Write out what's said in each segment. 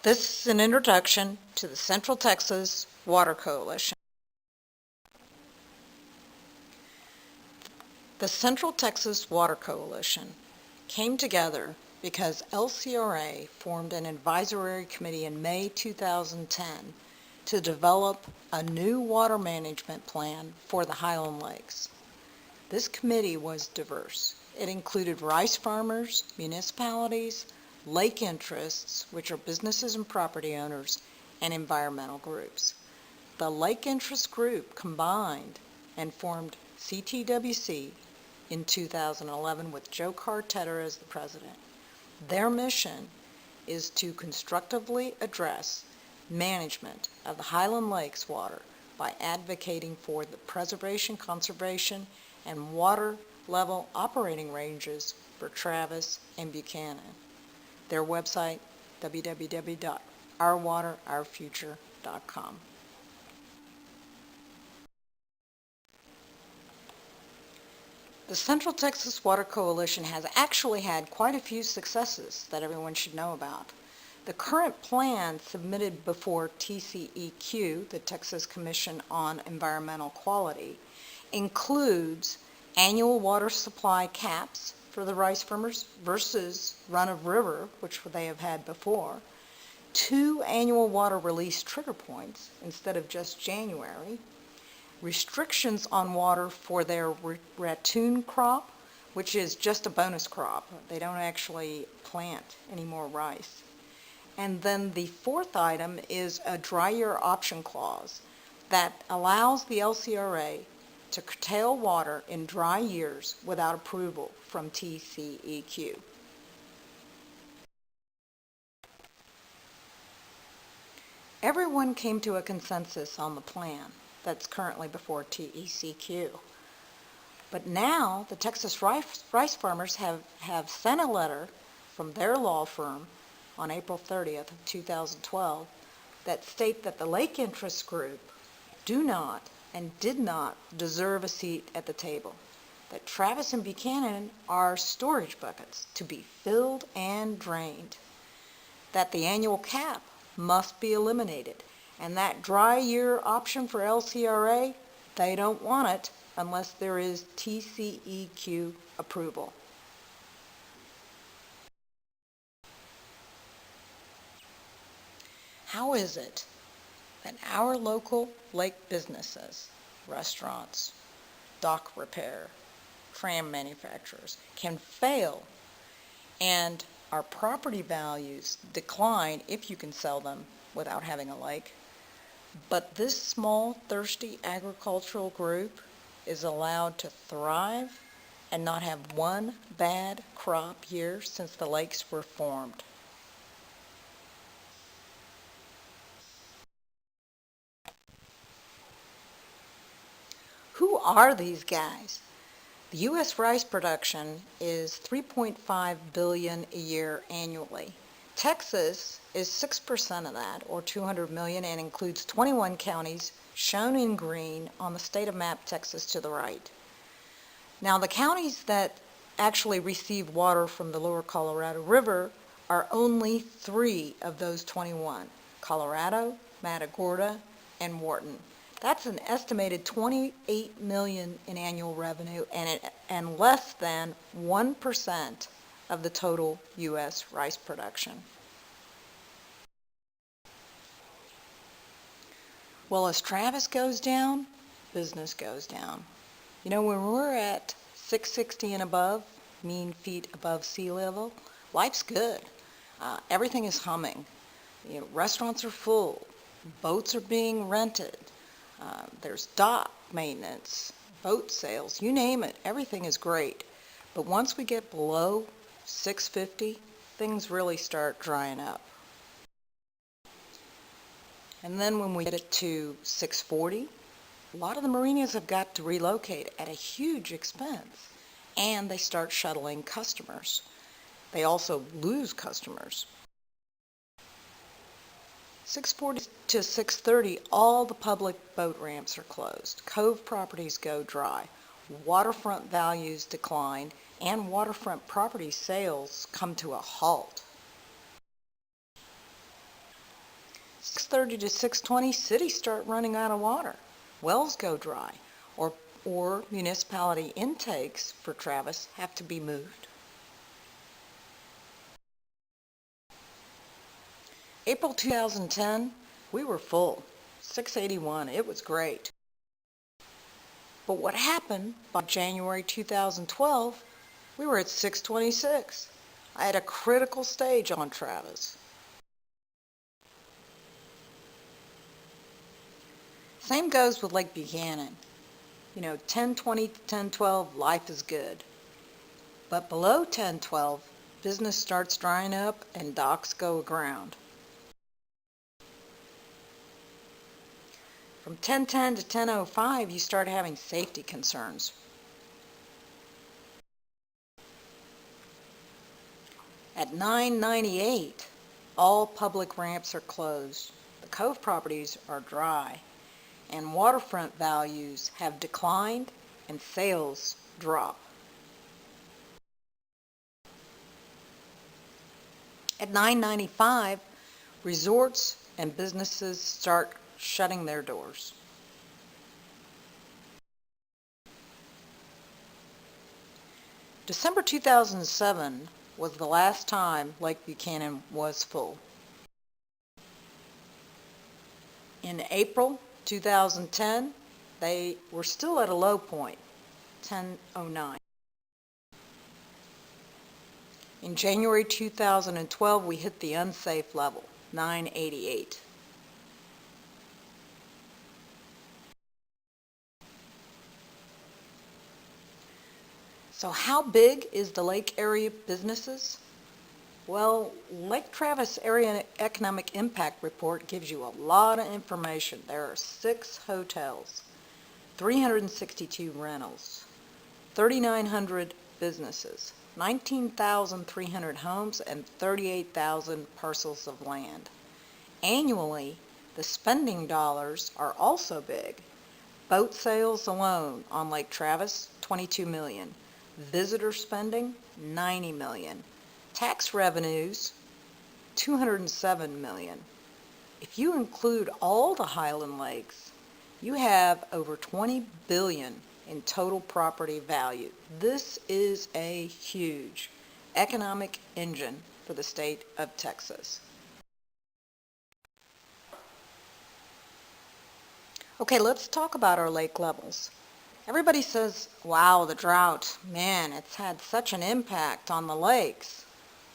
This is an introduction to the Central Texas Water Coalition. The Central Texas Water Coalition came together because LCRA formed an advisory committee in May 2010 to develop a new water management plan for the Highland Lakes. This committee was diverse. It included rice farmers, municipalities, lake interests, which are businesses and property owners, and environmental groups. The lake interest group combined and formed CTWC in 2011 with Joe Cartetter as the president. Their mission is to constructively address management of the Highland Lakes water by advocating for the preservation, conservation, and water level operating ranges for Travis and Buchanan. Their website, www.ourwaterourfuture.com. The Central Texas Water Coalition has actually had quite a few successes that everyone should know about. The current plan submitted before TCEQ, the Texas Commission on Environmental Quality, includes annual water supply caps for the rice farmers versus run-of-river, which they have had before, 2 annual water release trigger points instead of just January, restrictions on water for their ratoon crop, which is just a bonus crop. They don't actually plant any more rice. And then the fourth item is a dry year option clause that allows the LCRA to curtail water in dry years without approval from TCEQ. Everyone came to a consensus on the plan that's currently before TCEQ. But now the Texas rice farmers have sent a letter from their law firm on April 30th of 2012 that state that the Lake Interest Group do not and did not deserve a seat at the table, that Travis and Buchanan are storage buckets to be filled and drained, that the annual cap must be eliminated, and that dry year option for LCRA, they don't want it unless there is TCEQ approval. How is it that our local lake businesses, restaurants, dock repair, tram manufacturers can fail and our property values decline if you can sell them without having a lake, but this small, thirsty agricultural group is allowed to thrive and not have one bad crop year since the lakes were formed? Who are these guys? The U.S. rice production is 3.5 billion a year annually. Texas is 6% of that, or 200 million, and includes 21 counties shown in green on the state of map Texas to the right. Now, the counties that actually receive water from the lower Colorado River are only 3 of those 21: Colorado, Matagorda, and Wharton. That's an estimated $28 million in annual revenue and less than 1% of the total U.S. rice production. Well, as Travis goes down, business goes down. You know, when we're at 660 and above, mean feet above sea level, life's good. Everything is humming. You know, restaurants are full, boats are being rented. There's dock maintenance, boat sales, you name it, everything is great. But once we get below 650, things really start drying up. And then when we get it to 640, a lot of the marinas have got to relocate at a huge expense, and they start shuttling customers. They also lose customers. 640 to 630, all the public boat ramps are closed. Cove properties go dry. Waterfront values decline, and waterfront property sales come to a halt. 6:30 to 6:20, cities start running out of water. Wells go dry, or municipality intakes for Travis have to be moved. April 2010, we were full, 681. It was great. But what happened by January 2012, we were at 626. I had a critical stage on Travis. Same goes with Lake Buchanan. 1020 to 1012, life is good. But below 1012, business starts drying up and docks go aground. From 1010 to 1005, you start having safety concerns. At 998, all public ramps are closed. The cove properties are dry, and waterfront values have declined and sales drop. At 995, resorts and businesses start shutting their doors. December 2007 was the last time Lake Buchanan was full. In April 2010, they were still at a low point, 1009. In January 2012, we hit the unsafe level, 988. So how big is the lake area businesses? Well, Lake Travis Area Economic Impact Report gives you a lot of information. There are 6 hotels, 362 rentals, 3,900 businesses, 19,300 homes, and 38,000 parcels of land. Annually, the spending dollars are also big. Boat sales alone on Lake Travis, $22 million. Visitor spending, $90 million. Tax revenues, $207 million. If you include all the Highland Lakes, you have over $20 billion in total property value. This is a huge economic engine for the state of Texas. Okay, let's talk about our lake levels. Everybody says, wow, the drought, man, it's had such an impact on the lakes.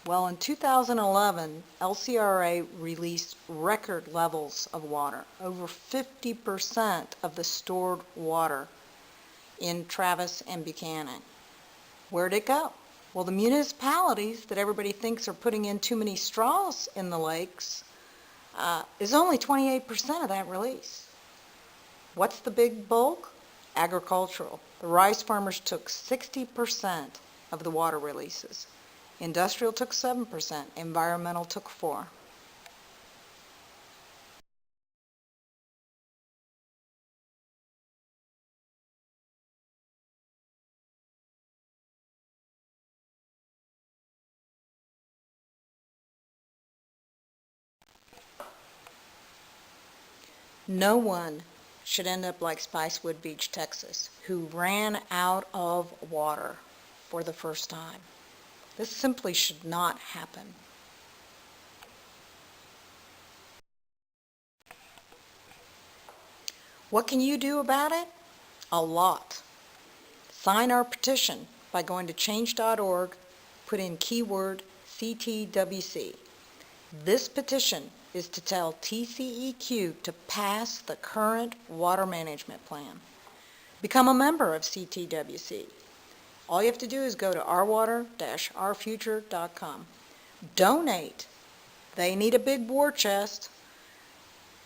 Well, in 2011, LCRA released record levels of water, over 50% of the stored water in Travis and Buchanan. Where'd it go? Well, the municipalities that everybody thinks are putting in too many straws in the lakes is only 28% of that release. What's the big bulk? Agricultural. The rice farmers took 60% of the water releases. Industrial took 7%. Environmental took 4%. No one should end up like Spicewood Beach, Texas, who ran out of water for the first time. This simply should not happen. What can you do about it? A lot. Sign our petition by going to change.org, put in keyword CTWC. This petition is to tell TCEQ to pass the current water management plan. Become a member of CTWC. All you have to do is go to ourwater-ourfuture.com. Donate. They need a big war chest.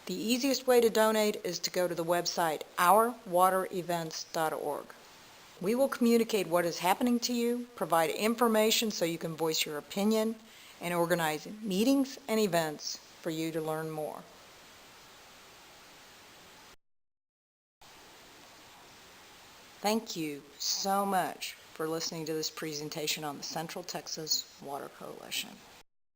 The easiest way to donate is to go to the website ourwaterevents.org. We will communicate what is happening to you, provide information so you can voice your opinion, and organize meetings and events for you to learn more. Thank you so much for listening to this presentation on the Central Texas Water Coalition.